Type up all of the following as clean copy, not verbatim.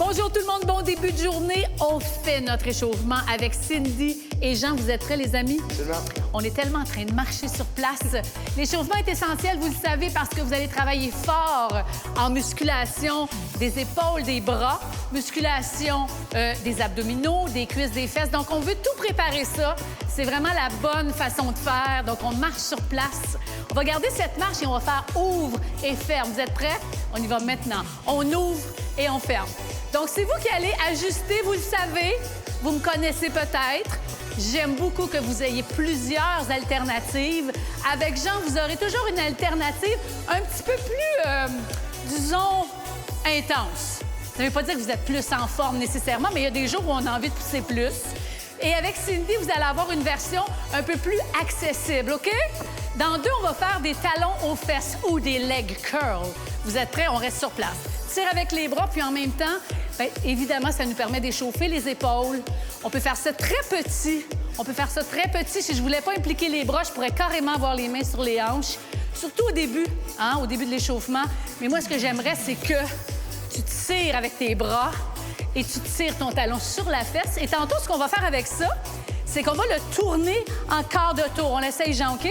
Bonjour tout le monde, bon début de journée. On fait notre échauffement avec Cindy et Jean. Vous êtes prêts, les amis? Absolument. On est tellement en train de marcher sur place. L'échauffement est essentiel, vous le savez, parce que vous allez travailler fort en musculation des épaules, des bras, musculation des abdominaux, des cuisses, des fesses. Donc, on veut tout préparer ça. C'est vraiment la bonne façon de faire. Donc, on marche sur place. On va garder cette marche et on va faire ouvre et ferme. Vous êtes prêts? On y va maintenant. On ouvre et on ferme. Donc, c'est vous qui allez ajuster, vous le savez. Vous me connaissez peut-être. J'aime beaucoup que vous ayez plusieurs alternatives. Avec Jean, vous aurez toujours une alternative un petit peu plus, disons, intense. Ça ne veut pas dire que vous êtes plus en forme nécessairement, mais il y a des jours où on a envie de pousser plus. Et avec Cindy, vous allez avoir une version un peu plus accessible, OK? Dans deux, on va faire des talons aux fesses ou des leg curls. Vous êtes prêts? On reste sur place. Tire avec les bras, puis en même temps, bien, évidemment, ça nous permet d'échauffer les épaules. On peut faire ça très petit. On peut faire ça très petit. Si je voulais pas impliquer les bras, je pourrais carrément avoir les mains sur les hanches, surtout au début, hein, au début de l'échauffement. Mais moi, ce que j'aimerais, c'est que tu tires avec tes bras et tu tires ton talon sur la fesse. Et tantôt, ce qu'on va faire avec ça, c'est qu'on va le tourner en quart de tour. On l'essaye, Jean, OK?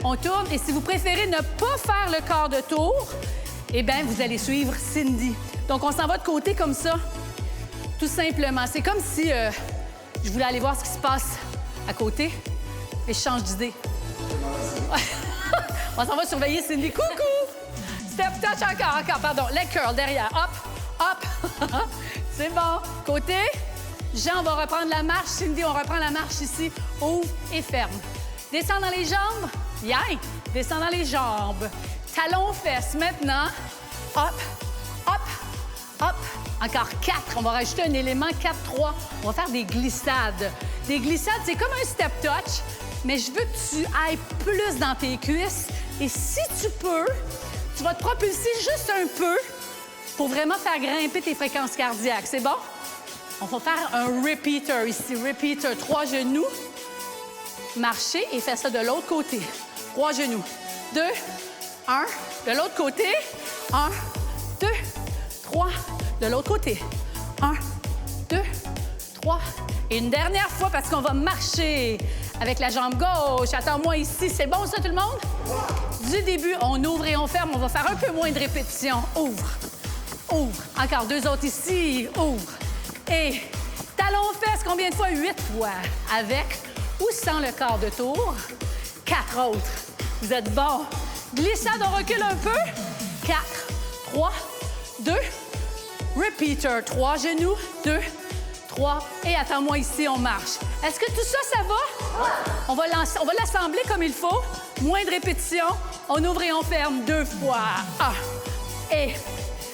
On tourne. Et si vous préférez ne pas faire le quart de tour, eh bien, vous allez suivre Cindy. Donc, on s'en va de côté comme ça, tout simplement. C'est comme si je voulais aller voir ce qui se passe à côté, et je change d'idée. On s'en va surveiller Cindy. Coucou! Step touch encore, pardon. Leg curl derrière. Hop, hop. C'est bon. Côté. Jean, on va reprendre la marche. Cindy, on reprend la marche ici. Ouvre et ferme. Descends dans les jambes. Yay! Descends dans les jambes. Talons fesses maintenant. Hop, hop, hop. Encore 4. On va rajouter un élément 4, 3. On va faire des glissades. Des glissades, c'est comme un step touch, mais je veux que tu ailles plus dans tes cuisses. Et si tu peux, tu vas te propulser juste un peu pour vraiment faire grimper tes fréquences cardiaques. C'est bon? On va faire un repeater ici. Repeater, 3 genoux. Marcher et faire ça de l'autre côté. 3 genoux. 2, 1. De l'autre côté. 1, 2, 3. De l'autre côté. 1, 2, 3. Et une dernière fois parce qu'on va marcher avec la jambe gauche. Attends-moi ici. C'est bon, ça, tout le monde? Du début, on ouvre et on ferme. On va faire un peu moins de répétitions. Ouvre. Ouvre. Encore 2 autres ici. Ouvre. Et talons fesses, combien de fois? 8 fois. Avec ou sans le quart de tour. 4 autres. Vous êtes bons. Glissade, on recule un peu. 4, 3, 2. Repeater. 3 genoux. 2, 3. Et attends-moi ici, on marche. Est-ce que tout ça, ça va? On va l'assembler comme il faut. Moins de répétitions. On ouvre et on ferme 2 fois. 1. Et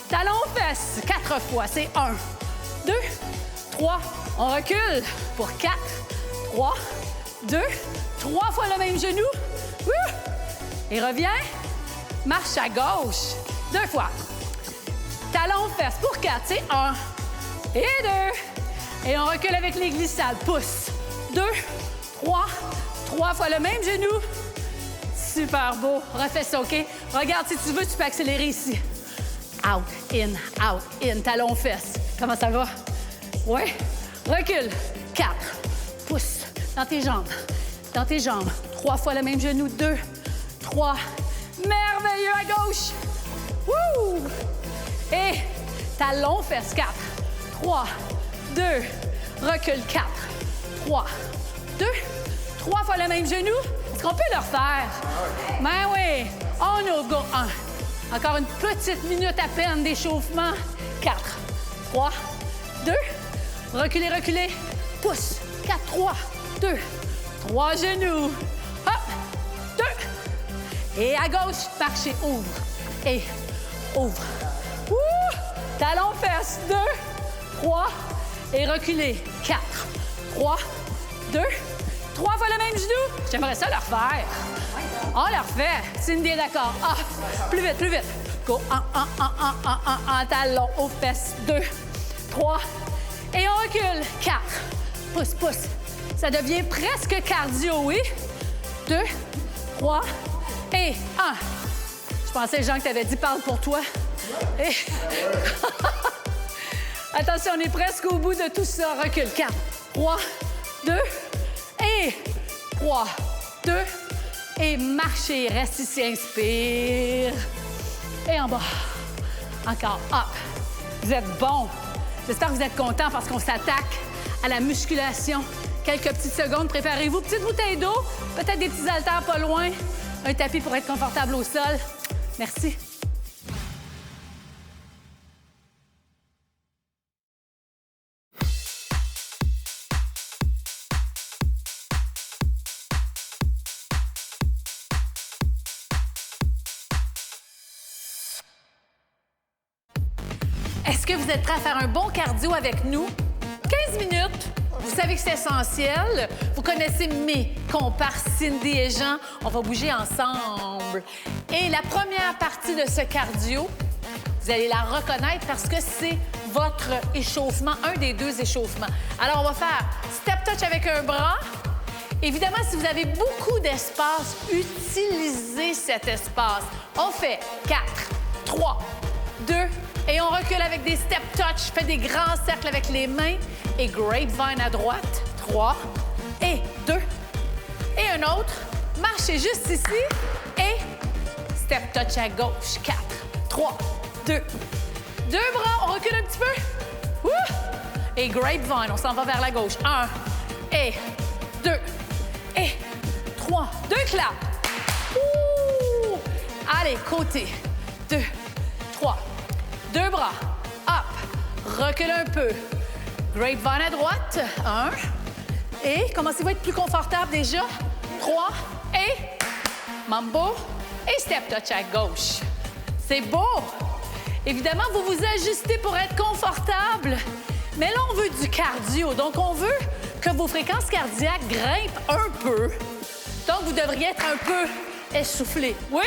talons aux fesses. 4 fois. C'est 1, 2, 3. On recule pour 4, 3, 2, 3 fois le même genou. Et reviens. Marche à gauche. 2 fois. Talons aux fesses pour 4. C'est 1 et 2. Et on recule avec les glissades. Pouce. 2, 3. 3 fois le même genou. Super beau. Refais ça, OK? Regarde, si tu veux, tu peux accélérer ici. Out, in, talons aux fesses. Comment ça va? Oui. Recule. 4. Pouce. Dans tes jambes. Dans tes jambes. 3 fois le même genou. 2, 3. Merveilleux à gauche. Wouh! Et talons fesses. 4, 3, 2. Recule. 4, 3, 2. 3 fois le même genou. Est-ce qu'on peut le refaire? Ben oui. On ouvre. Go. 1. Encore une petite minute à peine d'échauffement. 4, 3, 2. Reculez, reculez. Pouce. 4, 3, 2. 3 genoux. Hop. 2. Et à gauche, marchez. Ouvre. Et ouvre. Ouh! Talons fesses. 2, 3. Et reculez. 4, 3, 2. 3 fois le même genou. J'aimerais ça le refaire. On le refait. Cindy est d'accord. Ah, plus vite, plus vite. Go. 1, talon aux fesses. 2, 3. Et on recule. 4. Pouce, pouce. Ça devient presque cardio, oui? 2, 3 et 1. Je pensais, Jean, que tu avais dit « parle pour toi ». Et... Attention, on est presque au bout de tout ça. Recule. 4, 3, 2, et 3, 2, et marchez. Reste ici, inspire. Et en bas. Encore, hop. Vous êtes bon. J'espère que vous êtes contents parce qu'on s'attaque à la musculation. Quelques petites secondes, préparez-vous. Petite bouteille d'eau, peut-être des petits haltères pas loin, un tapis pour être confortable au sol. Merci. Est-ce que vous êtes prêts à faire un bon cardio avec nous? 15 minutes. Vous savez que c'est essentiel. Vous connaissez mes comparses Cindy et Jean. On va bouger ensemble. Et la première partie de ce cardio, vous allez la reconnaître parce que c'est votre échauffement, un des deux échauffements. Alors, on va faire step touch avec un bras. Évidemment, si vous avez beaucoup d'espace, utilisez cet espace. On fait 4, 3, 2, et on recule avec des step touch. Faites des grands cercles avec les mains. Et grapevine à droite. 3 et 2. Et un autre. Marchez juste ici. Et step touch à gauche. 4, 3, 2. Deux bras. On recule un petit peu. Ouh! Et grapevine. On s'en va vers la gauche. 1 et 2 et 3. 2 claps. Ouh! Allez, côté. 2, 3. Deux bras. Hop. Recule un peu. Grapevine à droite. 1. Et commencez-vous à être plus confortable déjà. 3. Et mambo. Et step touch à gauche. C'est beau. Évidemment, vous vous ajustez pour être confortable. Mais là, on veut du cardio. Donc, on veut que vos fréquences cardiaques grimpent un peu. Donc, vous devriez être un peu essoufflé. Oui?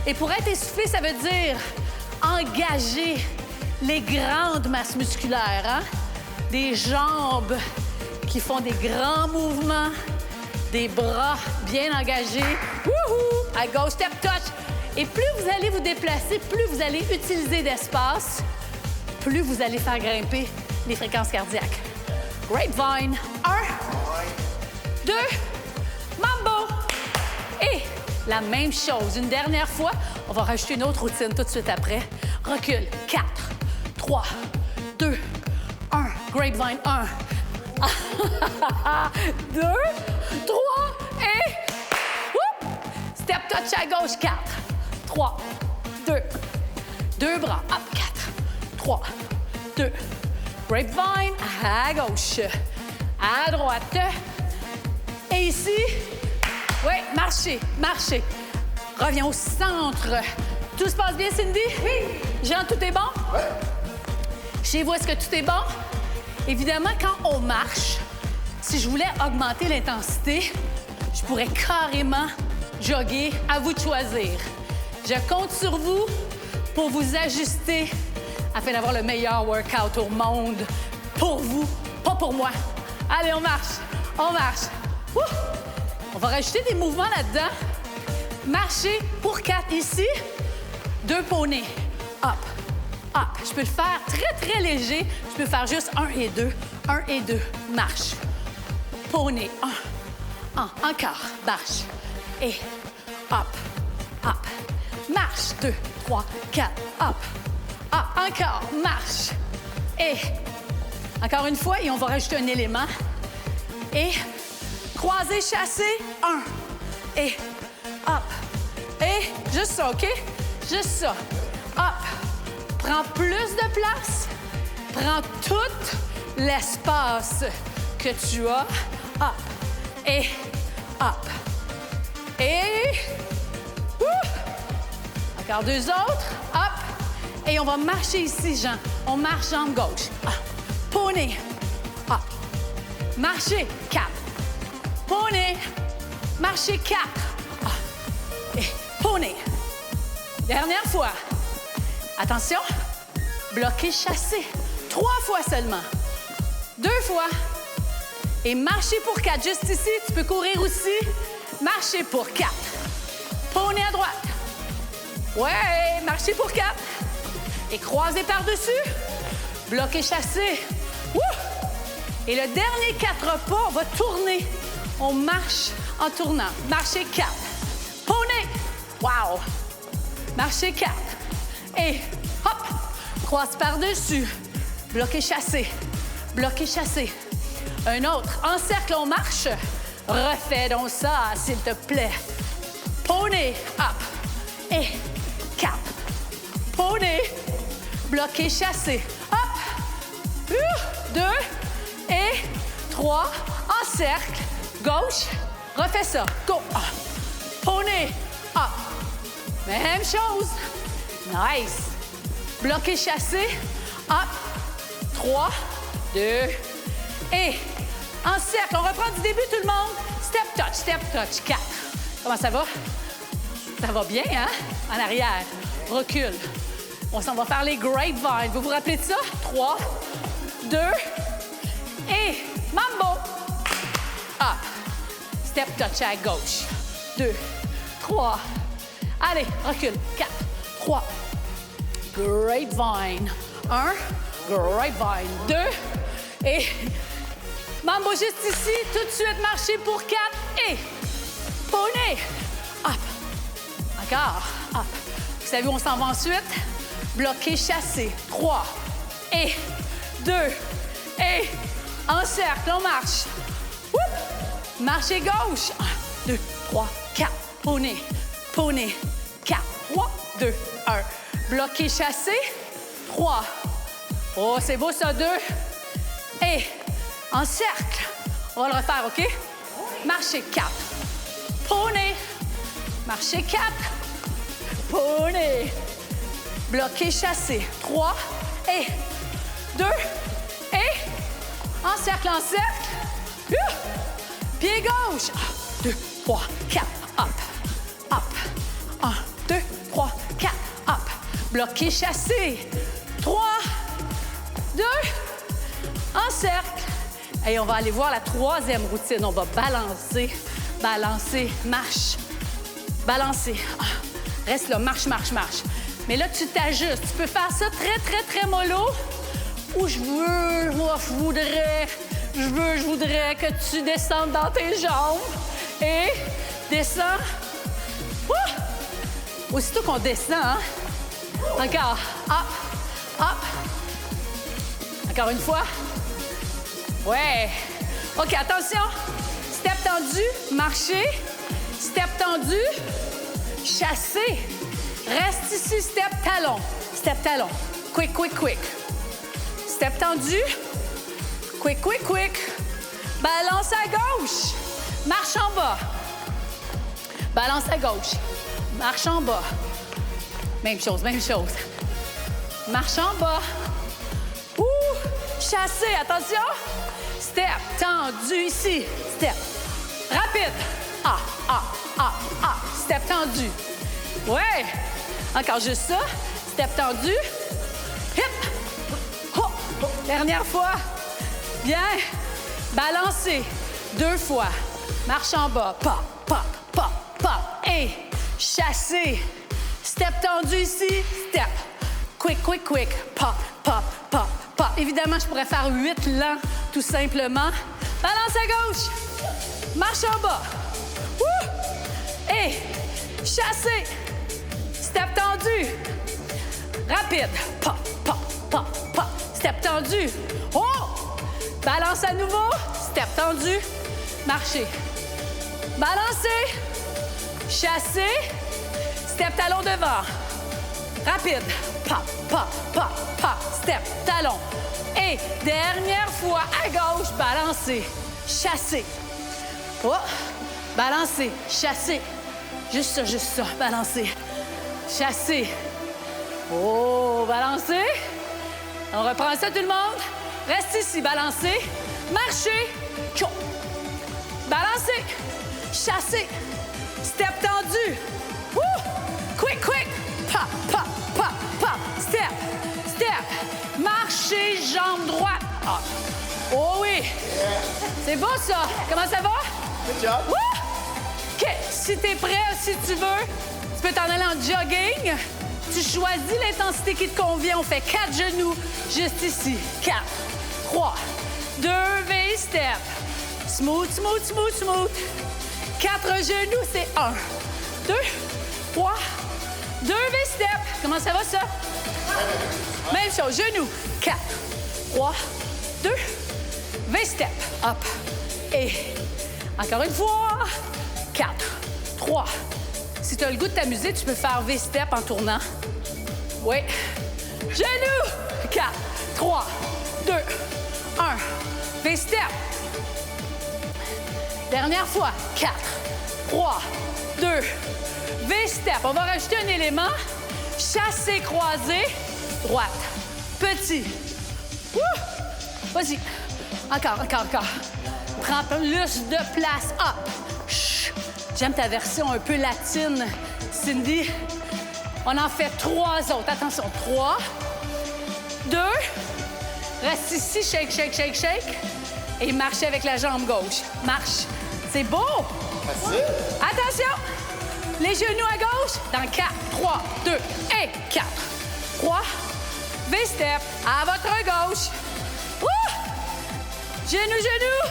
Et pour être essoufflé, ça veut dire engager les grandes masses musculaires, hein? Des jambes qui font des grands mouvements, des bras bien engagés. Wouhou! À gauche, step touch. Et plus vous allez vous déplacer, plus vous allez utiliser d'espace, plus vous allez faire grimper les fréquences cardiaques. Grapevine. 1, 2, mambo. Et la même chose. Une dernière fois. On va rajouter une autre routine tout de suite après. Recule. 4, 3, 2, 1. Grapevine. 1. 2, 3 et... Whoop! Step touch à gauche. 4, 3, 2. Deux bras. Hop. 4, 3, 2. Grapevine à gauche. À droite. Et ici, oui, marchez, marchez. Reviens au centre. Tout se passe bien, Cindy? Oui. Jean, tout est bon? Oui. Chez vous, est-ce que tout est bon? Évidemment, quand on marche, si je voulais augmenter l'intensité, je pourrais carrément jogger. À vous de choisir. Je compte sur vous pour vous ajuster afin d'avoir le meilleur workout au monde. Pour vous, pas pour moi. Allez, on marche. On marche. Ouh! On va rajouter des mouvements là-dedans. Marcher pour 4 ici. 2 poneys. Hop, hop. Je peux le faire très, très léger. Je peux faire juste 1 et 2. 1 et 2. Marche. Poney. 1. Encore. Marche. Et hop, hop. Marche. 2, 3, 4. Hop. Hop. Encore. Marche. Et encore une fois. Et on va rajouter un élément. Et croiser, chasser. 1. Et hop. Et juste ça, OK? Juste ça. Hop. Prends plus de place. Prends tout l'espace que tu as. Hop. Et hop. Et... Encore 2 autres. Hop. Et on va marcher ici, Jean. On marche jambe gauche. Hop. Poney. Hop. Marcher. 4. Poney. Marcher 4. Hop. Et poney. Dernière fois. Attention. Bloquer, chasser. 3 fois seulement. 2 fois. Et marcher pour 4. Juste ici, tu peux courir aussi. Marcher pour 4. Poney à droite. Ouais, marcher pour 4. Et croiser par-dessus. bloqué, chassé. Wouh! Et le dernier 4 pas, on va tourner. On marche en tournant. Marcher 4. Poney. Wow! Marcher 4. Et hop! Croise par-dessus. Bloqué, chassé. Bloqué, chassé. Un autre. En cercle, on marche. Refais donc ça, s'il te plaît. Poney. Hop. Et 4. Poney. Bloqué, chassé. Hop. 2. Et 3. En cercle. Gauche. Refais ça. Go. Poney. Up. Même chose. Nice. Bloqué, chassé. Up. 3, 2. Et en cercle. On reprend du début, tout le monde. Step, touch. 4. Comment ça va? Ça va bien, hein? En arrière. Recule. On s'en va faire les grapevines. Vous vous rappelez de ça? 3, 2. Et mambo. Up. Step touch à gauche. 2, 3. Allez, recule. 4, 3. Grapevine. 1. Grapevine. 2. Et mambo juste ici. Tout de suite, marcher pour 4. Et poney. Up. Encore. Up. Vous savez où on s'en va ensuite? Bloqué, chassé. 3. Et 2. Et en cercle, on marche. Whoop! Marcher gauche. 1, 2, 3, 4. Poney. Poney. 4. 3, 2, 1. Bloqué, chassé. 3. Oh, c'est beau ça. 2. Et en cercle. On va le refaire, OK? Marcher 4. Poney. Marcher 4. Poney. Bloqué, chassé. 3. Et 2. Et en cercle, en cercle. Pied gauche. 1, 2, 3, 4. Up. Up. 1, 2, 3, 4. Up. Bloqué, chassé. 3, 2. En cercle. Et on va aller voir la troisième routine. On va balancer, balancer, marche. Balancer. Reste là, marche, marche, marche. Mais là, tu t'ajustes. Tu peux faire ça très, très, très mollo. Ou je voudrais que tu descendes dans tes jambes. Et descends. Ouh! Aussitôt qu'on descend, hein? Encore. Hop, hop. Encore une fois. Ouais. OK, attention. Step tendu, marcher. Step tendu, chasser. Reste ici, step talon. Step talon. Quick, quick, quick. Step tendu. Quick, quick, quick. Balance à gauche. Marche en bas. Balance à gauche. Marche en bas. Même chose, même chose. Marche en bas. Ouh! Chasser, attention. Step tendu ici. Step. Rapide. Ah, ah, ah, ah. Step tendu. Ouais. Encore juste ça. Step tendu. Hip. Oh. Dernière fois. Bien. Balancer. 2 fois. Marche en bas. Pop, pop, pop, pop. Et chasser. Step tendu ici. Step. Quick, quick, quick. Pop, pop, pop, pop. Évidemment, je pourrais faire 8 lents, tout simplement. Balance à gauche. Marche en bas. Ouh! Et chasser. Step tendu. Rapide. Pop, pop, pop, pop. Step tendu. Oh! Balance à nouveau. Step tendu. Marcher. Balancer. Chasser. Step talon devant. Rapide. Pop, pop, pop, pop. Step talon. Et dernière fois à gauche. Balancer. Chasser. Oh! Balancer. Chasser. Juste ça. Balancer. Chasser. Oh! Balancer. On reprend ça, tout le monde. Reste ici. Balancer. Marcher. Tchou. Balancer. Chasser. Step tendu. Woo! Quick, quick. Pop, pop, pop, pop. Step. Step. Marcher, jambe droite. Ah. Oh oui. C'est beau, ça. Comment ça va? Good job. Woo! OK. Si t'es prêt, si tu veux, tu peux t'en aller en jogging. Tu choisis l'intensité qui te convient. On fait 4 genoux juste ici. 4, 3, 2, V-step. Smooth, smooth, smooth, smooth. 4 genoux, c'est 1, 2, 3, 2 V-step. Comment ça va, ça? Même chose, genoux. 4, 3, 2, V-step. Up. Et encore une fois. 4, 3. Si tu as le goût de t'amuser, tu peux faire V-step en tournant. Oui. Genoux. 4, 3, 2, 1. V-step. Dernière fois. 4, 3, 2. V-step. On va rajouter un élément. Chassé, croisé. Droite. Petit. Wouh! Vas-y. Encore, encore, encore. Prends plus de place. Up. Chut. J'aime ta version un peu latine, Cindy. On en fait 3 autres. Attention. 3, 2. Reste ici. Shake, shake, shake, shake. Et marchez avec la jambe gauche. Marche. C'est beau. Facile. Attention. Les genoux à gauche. Dans 4, 3, 2 et 4. 3. V-step. À votre gauche. Ouh! Genoux, genoux.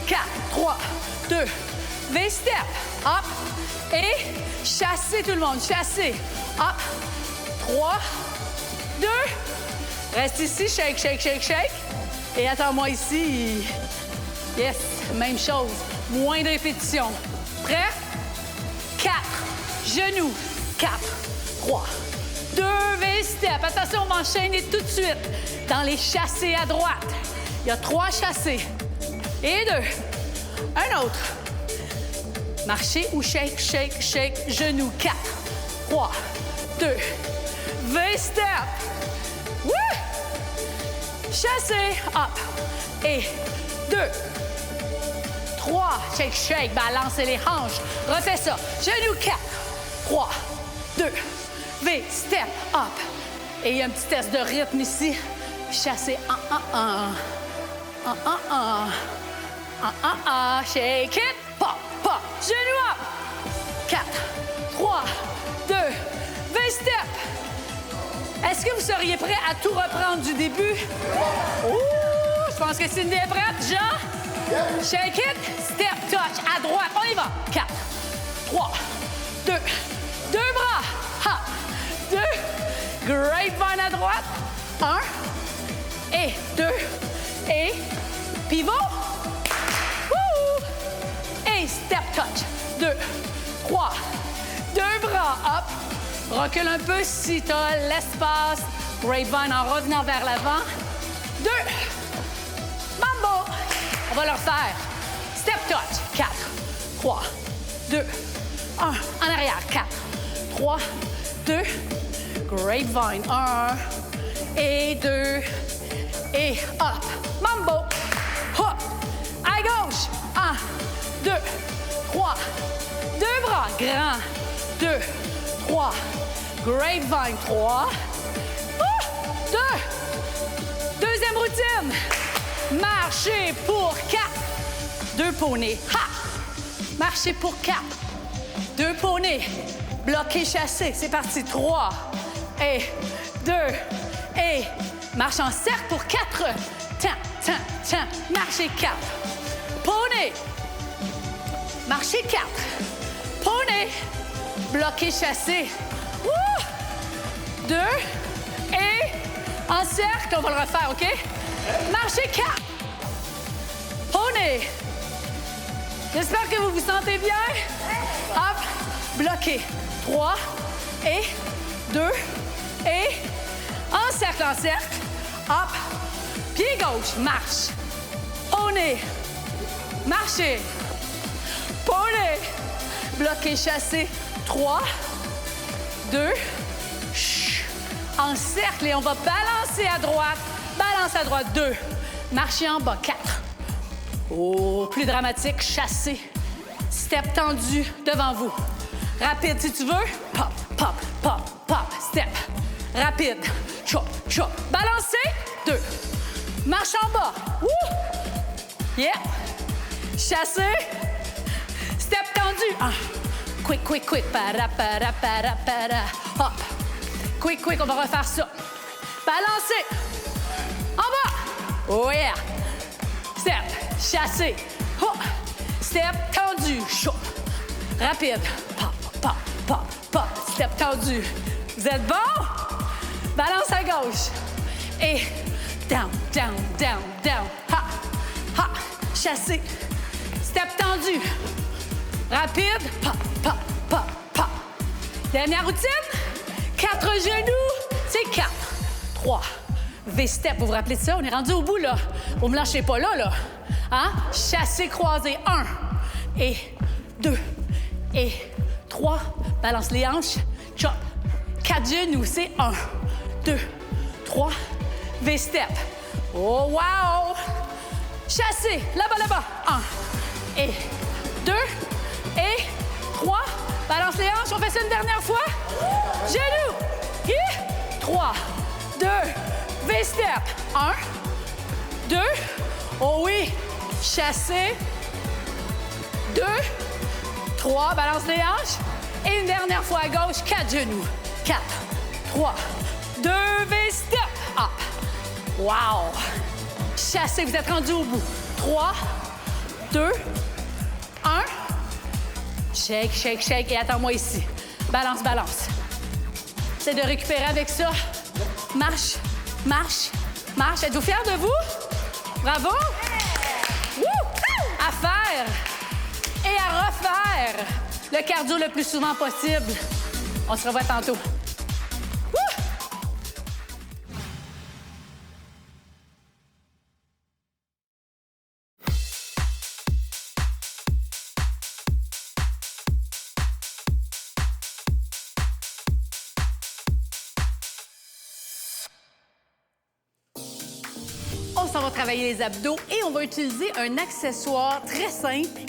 4, 3, 2. V-step. Hop. Et chassez tout le monde. Chassez. Hop. 3, 2. Reste ici. Shake, shake, shake, shake. Et attends-moi ici. Yes. Même chose. Moins de répétitions. Prêt? 4. Genoux. 4, 3, 2. V-step. Attention, on va enchaîner tout de suite dans les chassés à droite. Il y a 3 chassés. Et 2. Un autre. Marcher ou shake, shake, shake. Genoux. 4, 3, 2. V-step. Wouh! Chassé. Up. Et 2. 3. Shake, shake. Balancez les hanches. Refais ça. Genoux. 4, 3, 2. V-step. Up. Et il y a un petit test de rythme ici. Chassé. 1, 1, 1. 1, 1, 1. 1, 1, 1. Shake it. Pop, pop. Genoux up. 4, 3, 2. V-step. Est-ce que vous seriez prêts à tout reprendre du début? Ouh! Je pense que Cindy est prête. Jean? Shake it. Step, touch. À droite. On y va. 4, 3, 2. 2 bras. Hop. 2. Grapevine à droite. 1. Et 2. Et pivot. Wouh! Et step touch. 2, 3. 2 bras. Hop. Recule un peu si tu as l'espace. Grapevine en revenant vers l'avant. 2. Mambo. On va le refaire. Step touch. 4, 3, 2, 1. En arrière. 4, 3, 2. Grapevine. 1. Et 2. Et hop. Mambo. Hop. À gauche. 1, 2, 3. 2 bras. Grand. 2, 3. Grapevine. 3. 2. Deuxième routine. Marcher pour 4. 2 poneys. Ha! Marcher pour 4. 2 poneys. Bloqué, chassé. C'est parti. 3. Et 2. Et marche en cercle pour 4. Tiens, tiens, tiens. Marcher 4. Poney. Marcher 4. Poney. Bloqué, chassé. 2. Et en cercle, on va le refaire, OK? Marcher 4. Poney. J'espère que vous vous sentez bien. Hop. Bloqué. 3. Et 2. Et en cercle, en cercle. Hop. Pied gauche. Marche. Poney. Marcher. Poney. Bloqué, chassé. 3. 2. En cercle et on va balancer à droite. Balance à droite. 2. Marcher en bas. 4. Oh, plus dramatique. Chassé. Step tendu devant vous. Rapide si tu veux. Pop, pop, pop, pop. Step. Rapide. Chop, chop. Balancer. 2. Marche en bas. Wouh! Yeah. Chassé. Step tendu. 1. Quick, quick, quick. Para, para, para, para. Hop. Quick, quick, on va refaire ça. Balancer. En bas. Oh yeah. Step. Chassé. Oh. Step tendu. Chaud. Rapide. Pop, pop, pop, pop. Step tendu. Vous êtes bon? Balance à gauche. Et down, down, down, down. Ha, ha. Chassé. Step tendu. Rapide. Pop, pop, pop, pop. Dernière routine. 4 genoux. C'est 4, 3. V-step. Vous vous rappelez de ça? On est rendu au bout, là. Vous me lâchez pas là. Hein? Chassé, croisé. 1. Et 2. Et 3. Balance les hanches. Chop. 4 genoux. C'est 1, 2, 3. V-step. Oh, wow! Chassé. Là-bas, là-bas. 1. Et 2. Et 3. Balance les hanches. On fait ça une dernière fois. Genoux. Et 3, 2. V-step. 1, 2. Oh oui. Chassé. 2, 3. Balance les hanches. Et une dernière fois à gauche. 4 genoux. 4, 3, 2. V-step. Up. Wow. Chassé. Vous êtes rendu au bout. 3, 2, 1. Shake, shake, shake. Et attends-moi ici. Balance, balance. C'est de récupérer avec ça. Marche, marche, marche. Êtes-vous fiers de vous? Bravo! Woo! À faire et à refaire le cardio le plus souvent possible. On se revoit tantôt. On va travailler les abdos et on va utiliser un accessoire très simple,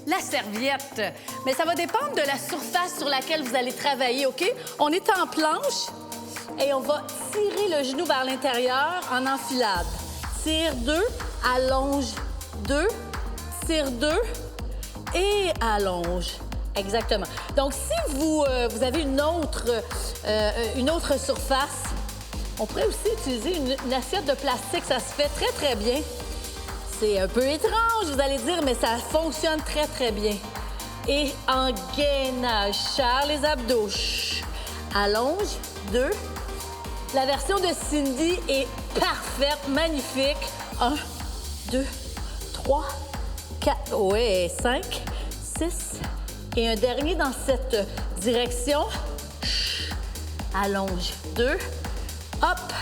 la serviette. Mais ça va dépendre de la surface sur laquelle vous allez travailler, OK? On est en planche et on va tirer le genou vers l'intérieur en enfilade. Tire 2, allonge 2, tire 2 et allonge. Exactement. Donc, si vous avez une autre surface, on pourrait aussi utiliser une assiette de plastique. Ça se fait très, très bien. C'est un peu étrange, vous allez dire, mais ça fonctionne très, très bien. Et en gainage, serre les abdos. Allonge, 2. La version de Cindy est parfaite, magnifique. 1, 2, 3, 4, ouais, 5, 6. Et un dernier dans cette direction. Allonge, 2. Hop,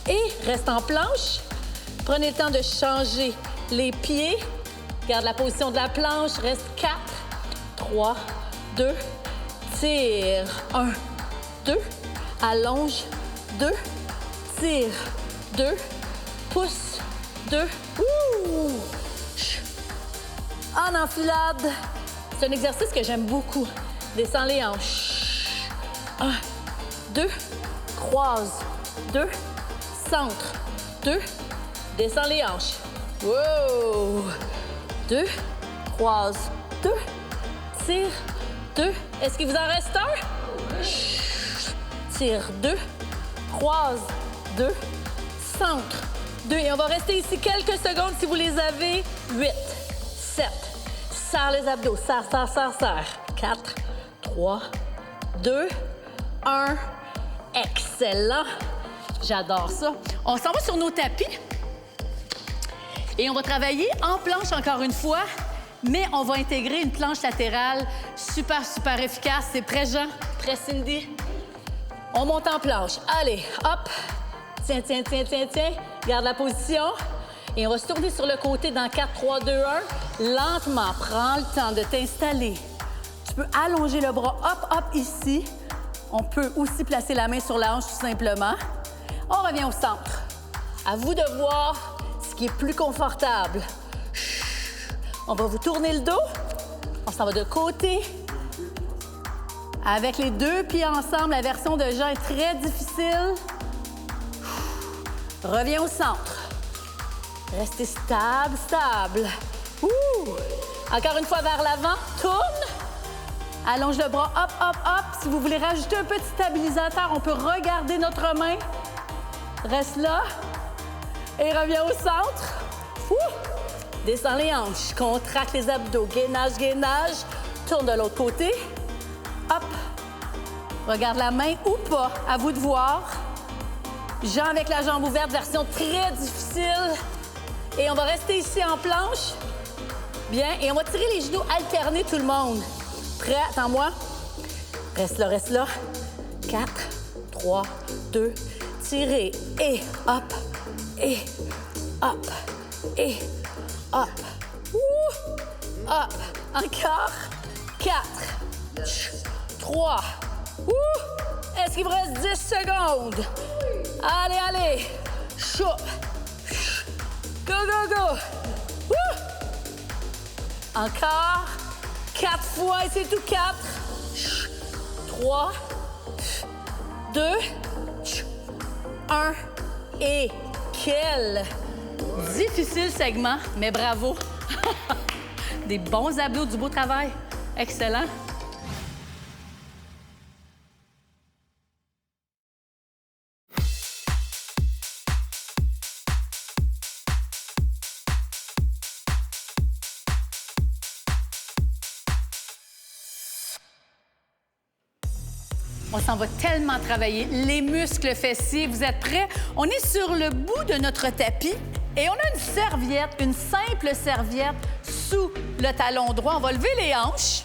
et reste en planche. Prenez le temps de changer les pieds. Garde la position de la planche. Reste 4, 3, 2. Tire. 1, 2. Allonge. 2. Tire. 2. Pousse. 2. Ouh! En enfilade. C'est un exercice que j'aime beaucoup. Descends les hanches. 1, 2. Croise. 2, centre, 2, descends les hanches. Wow! 2, croise, 2, tire, 2. Est-ce qu'il vous en reste un? Tire, 2, croise, 2, centre, 2. Et on va rester ici quelques secondes si vous les avez. 8, 7, serre les abdos, serre, serre, serre, serre. 4, 3, 2, 1. Excellent! J'adore ça. On s'en va sur nos tapis et on va travailler en planche encore une fois, mais on va intégrer une planche latérale super, super efficace. C'est prêt, Jean? Prêt, Cindy? On monte en planche. Allez, hop. Tiens, tiens, tiens, tiens, tiens. Garde la position. Et on va se tourner sur le côté dans 4, 3, 2, 1. Lentement, prends le temps de t'installer. Tu peux allonger le bras, hop, hop, ici. On peut aussi placer la main sur la hanche tout simplement. On revient au centre. À vous de voir ce qui est plus confortable. On va vous tourner le dos. On s'en va de côté. Avec les deux pieds ensemble, la version de Jean est très difficile. Reviens au centre. Restez stable, stable. Ouh! Encore une fois vers l'avant. Tourne. Allonge le bras, hop, hop, hop. Si vous voulez rajouter un petit stabilisateur, on peut regarder notre main. Reste là. Et reviens au centre. Ouh. Descends les hanches, contracte les abdos. Gainage, gainage. Tourne de l'autre côté. Hop. Regarde la main ou pas, à vous de voir. Jean avec la jambe ouverte, version très difficile. Et on va rester ici en planche. Bien, et on va tirer les genoux, alterner tout le monde. Prêt? Attends-moi. Reste là, reste là. 4, 3, 2, tirez. Et hop, et hop, et hop. Ouh. Hop. Encore. 4, 3. Ouh. Est-ce qu'il vous reste 10 secondes? Allez, allez. Chaud. Go, go, go. Ouh. Encore. 4 fois et c'est tout. 4. 3. 2. 1. Et quel difficile segment, mais bravo. Des bons abdos, du beau travail. Excellent. On s'en va tellement travailler les muscles fessiers. Vous êtes prêts? On est sur le bout de notre tapis et on a une serviette, une simple serviette sous le talon droit. On va lever les hanches,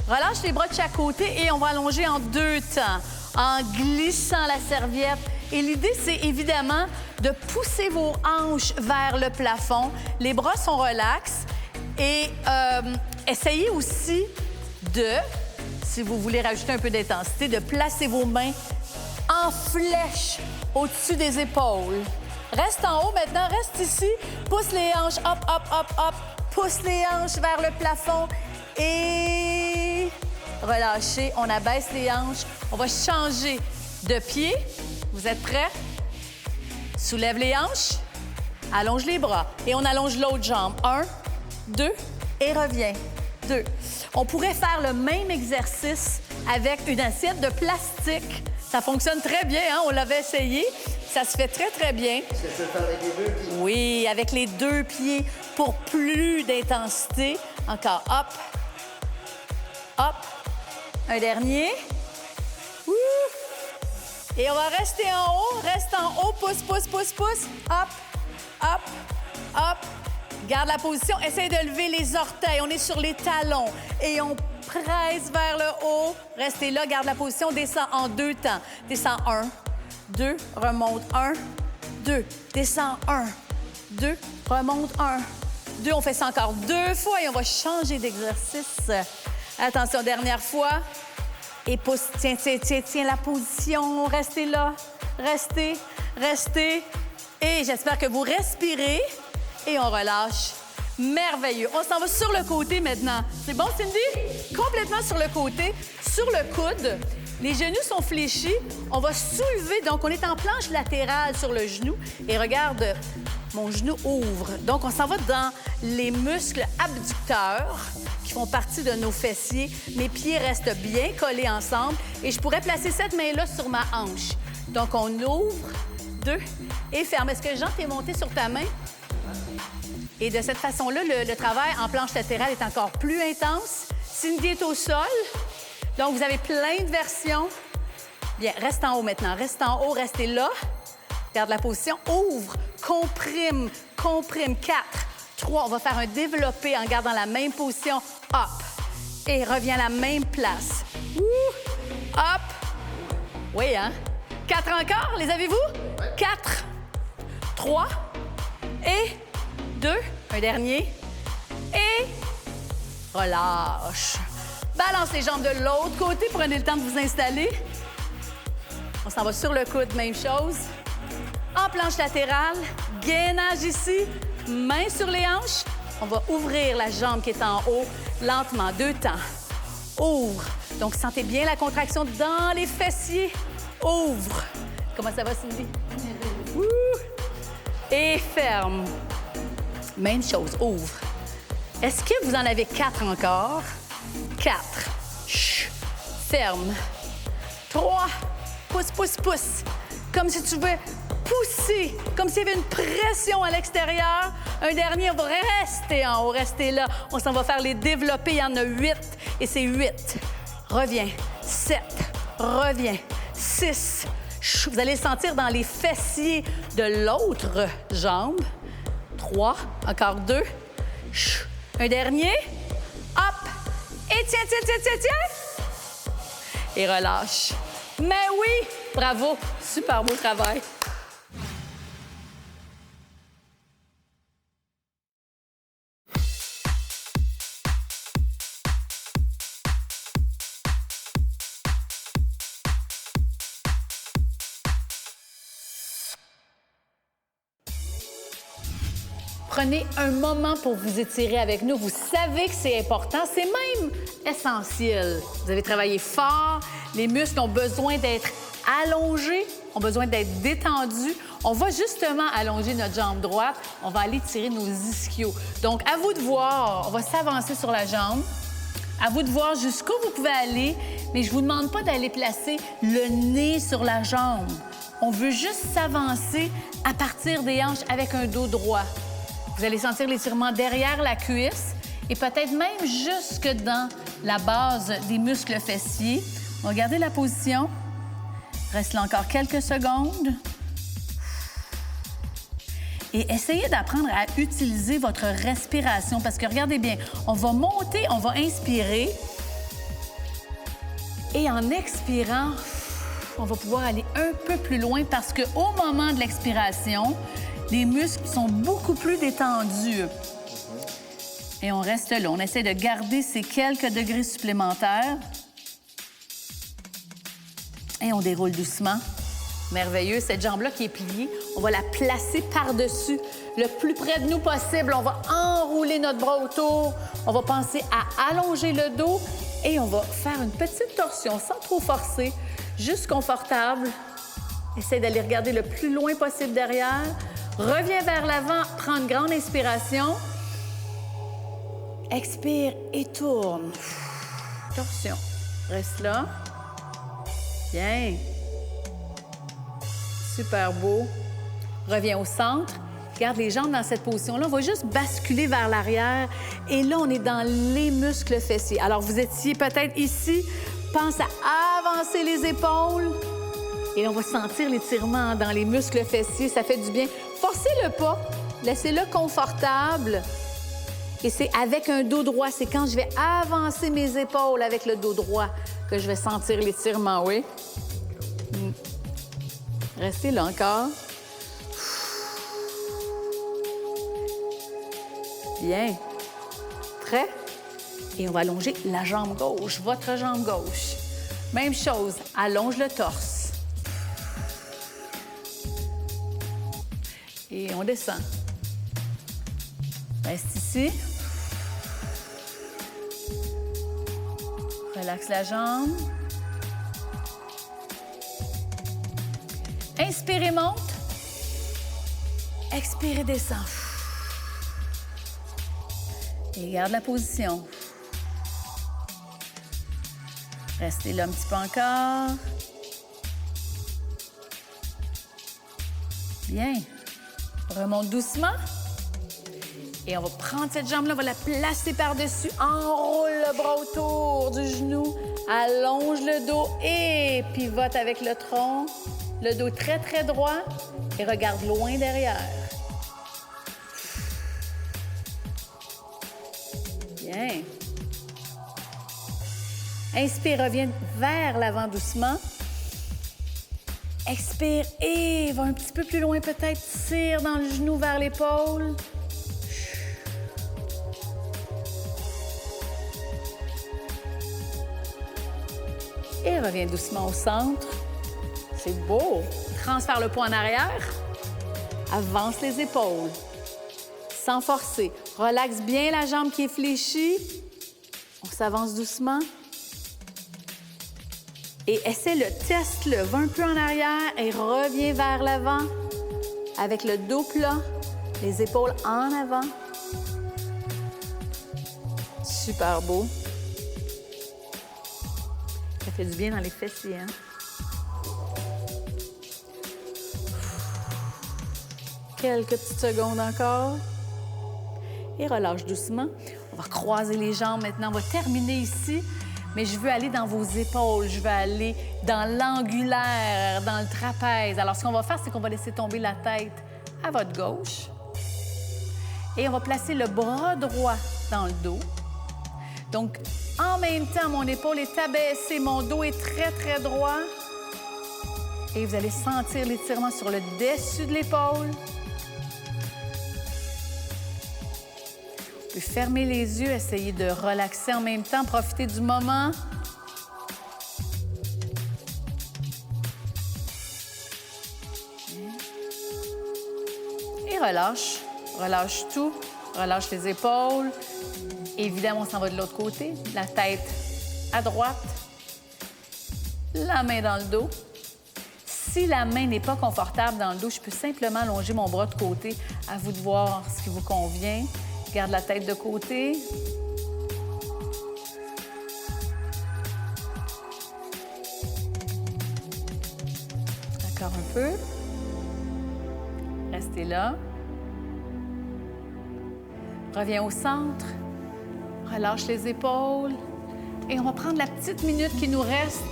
relâche les bras de chaque côté et on va allonger en 2 temps, en glissant la serviette. Et l'idée, c'est évidemment de pousser vos hanches vers le plafond. Les bras sont relax et essayez aussi de... Si vous voulez rajouter un peu d'intensité, de placer vos mains en flèche au-dessus des épaules. Reste en haut maintenant, reste ici. Pousse les hanches, hop, hop, hop, hop. Pousse les hanches vers le plafond et relâchez. On abaisse les hanches. On va changer de pied. Vous êtes prêts? Soulève les hanches, allonge les bras et on allonge l'autre jambe. 1, 2 et reviens. 2. On pourrait faire le même exercice avec une assiette de plastique. Ça fonctionne très bien, hein? On l'avait essayé. Ça se fait très, très bien. Est-ce que tu peux faire avec les 2 pieds? Oui, avec les 2 pieds pour plus d'intensité. Encore, hop, hop. Un dernier. Ouh. Et on va rester en haut. Reste en haut, pousse, pousse, pousse, pousse. Hop, hop, hop. Garde la position. Essaye de lever les orteils. On est sur les talons. Et on presse vers le haut. Restez là. Garde la position. Descends en 2 temps. Descends 1, 2, remonte 1, 2. Descends 1, 2, remonte 1, 2. On fait ça encore 2 fois et on va changer d'exercice. Attention, dernière fois. Et pousse. Tiens, tiens, tiens, tiens la position. Restez là. Restez, restez. Et j'espère que vous respirez. Et on relâche. Merveilleux. On s'en va sur le côté maintenant. C'est bon, Cindy? Complètement sur le côté, sur le coude. Les genoux sont fléchis. On va soulever. Donc, on est en planche latérale sur le genou. Et regarde, mon genou ouvre. Donc, on s'en va dans les muscles abducteurs qui font partie de nos fessiers. Mes pieds restent bien collés ensemble. Et je pourrais placer cette main-là sur ma hanche. Donc, on ouvre, 2 et ferme. Est-ce que Jean t'es monté sur ta main? Et de cette façon-là, le travail en planche latérale est encore plus intense. Cindy est au sol. Donc, vous avez plein de versions. Bien, reste en haut maintenant. Reste en haut, restez là. Garde la position. Ouvre, comprime, comprime. 4, 3. On va faire un développé en gardant la même position. Hop. Et reviens à la même place. Ouh. Hop. Oui, hein? 4 encore, les avez-vous? 4, 3 et 2. Un dernier. Et relâche. Balance les jambes de l'autre côté. Prenez le temps de vous installer. On s'en va sur le coude, même chose. En planche latérale, gainage ici, main sur les hanches. On va ouvrir la jambe qui est en haut, lentement, 2 temps. Ouvre. Donc, sentez bien la contraction dans les fessiers. Ouvre. Comment ça va, Cindy? Ouh. Et ferme. Même chose, ouvre. Est-ce que vous en avez 4 encore? 4. Ferme. 3. Pousse, pousse, pousse. Comme si tu veux pousser, comme s'il y avait une pression à l'extérieur. Un dernier, on va rester en haut, rester là. On s'en va faire les développés. Il y en a 8 et c'est 8. Reviens. 7. Reviens. 6. Vous allez le sentir dans les fessiers de l'autre jambe. 3. Encore 2. Un dernier. Hop. Et tiens, tiens, tiens, tiens, tiens. Et relâche. Mais oui! Bravo! Super beau travail. Prenez un moment pour vous étirer avec nous. Vous savez que c'est important, c'est même essentiel. Vous avez travaillé fort, les muscles ont besoin d'être allongés, ont besoin d'être détendus. On va justement allonger notre jambe droite, on va aller tirer nos ischios. Donc, à vous de voir, on va s'avancer sur la jambe. À vous de voir jusqu'où vous pouvez aller, mais je ne vous demande pas d'aller placer le nez sur la jambe. On veut juste s'avancer à partir des hanches avec un dos droit. Vous allez sentir l'étirement derrière la cuisse et peut-être même jusque dans la base des muscles fessiers. On va garder la position. Reste là encore quelques secondes. Et essayez d'apprendre à utiliser votre respiration parce que regardez bien, on va monter, on va inspirer et en expirant, on va pouvoir aller un peu plus loin parce qu'au moment de l'expiration, les muscles sont beaucoup plus détendus. Et on reste là. On essaie de garder ces quelques degrés supplémentaires. Et on déroule doucement. Merveilleux. Cette jambe-là qui est pliée, on va la placer par-dessus, le plus près de nous possible. On va enrouler notre bras autour. On va penser à allonger le dos et on va faire une petite torsion sans trop forcer, juste confortable. Essaye d'aller regarder le plus loin possible derrière. Reviens vers l'avant, prends une grande inspiration. Expire et tourne. Torsion. Reste là. Bien. Super beau. Reviens au centre. Garde les jambes dans cette position-là. On va juste basculer vers l'arrière. Et là, on est dans les muscles fessiers. Alors, vous étiez peut-être ici. Pense à avancer les épaules. Et là, on va sentir l'étirement dans les muscles fessiers. Ça fait du bien. Forcez-le pas. Laissez-le confortable. Et c'est avec un dos droit. C'est quand je vais avancer mes épaules avec le dos droit que je vais sentir l'étirement, oui? Restez là encore. Bien. Prêt? Et on va allonger la jambe gauche, votre jambe gauche. Même chose, allonge le torse. Et on descend. Reste ici. Relaxe la jambe. Inspirez, monte. Expirez, descend. Et garde la position. Restez là un petit peu encore. Bien. Remonte doucement. Et on va prendre cette jambe-là, on va la placer par-dessus. Enroule le bras autour du genou. Allonge le dos et pivote avec le tronc. Le dos très, très droit. Et regarde loin derrière. Bien. Inspire, reviens vers l'avant doucement. Expire et va un petit peu plus loin peut-être. Tire dans le genou vers l'épaule. Et reviens doucement au centre. C'est beau. Transfère le poids en arrière. Avance les épaules. Sans forcer. Relaxe bien la jambe qui est fléchie. On s'avance doucement. Et essaie-le, teste-le. Va un peu en arrière et reviens vers l'avant. Avec le dos plat, les épaules en avant. Super beau. Ça fait du bien dans les fessiers, hein? Quelques petites secondes encore. Et relâche doucement. On va croiser les jambes maintenant. On va terminer ici, mais je veux aller dans vos épaules. Je veux aller dans l'angulaire, dans le trapèze. Alors, ce qu'on va faire, c'est qu'on va laisser tomber la tête à votre gauche. Et on va placer le bras droit dans le dos. Donc, en même temps, mon épaule est abaissée, mon dos est très, très droit. Et vous allez sentir l'étirement sur le dessus de l'épaule. Vous pouvez fermer les yeux, essayer de relaxer en même temps, profiter du moment. Et relâche. Relâche tout. Relâche les épaules. Évidemment, on s'en va de l'autre côté. La tête à droite. La main dans le dos. Si la main n'est pas confortable dans le dos, je peux simplement allonger mon bras de côté. À vous de voir ce qui vous convient. Garde la tête de côté. Encore un peu. Restez là. Reviens au centre. Relâche les épaules. Et on va prendre la petite minute qui nous reste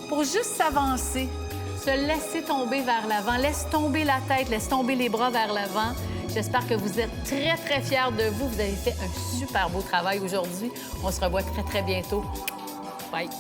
pour juste s'avancer. Se laisser tomber vers l'avant. Laisse tomber la tête, laisse tomber les bras vers l'avant. J'espère que vous êtes très, très fiers de vous. Vous avez fait un super beau travail aujourd'hui. On se revoit très, très bientôt. Bye!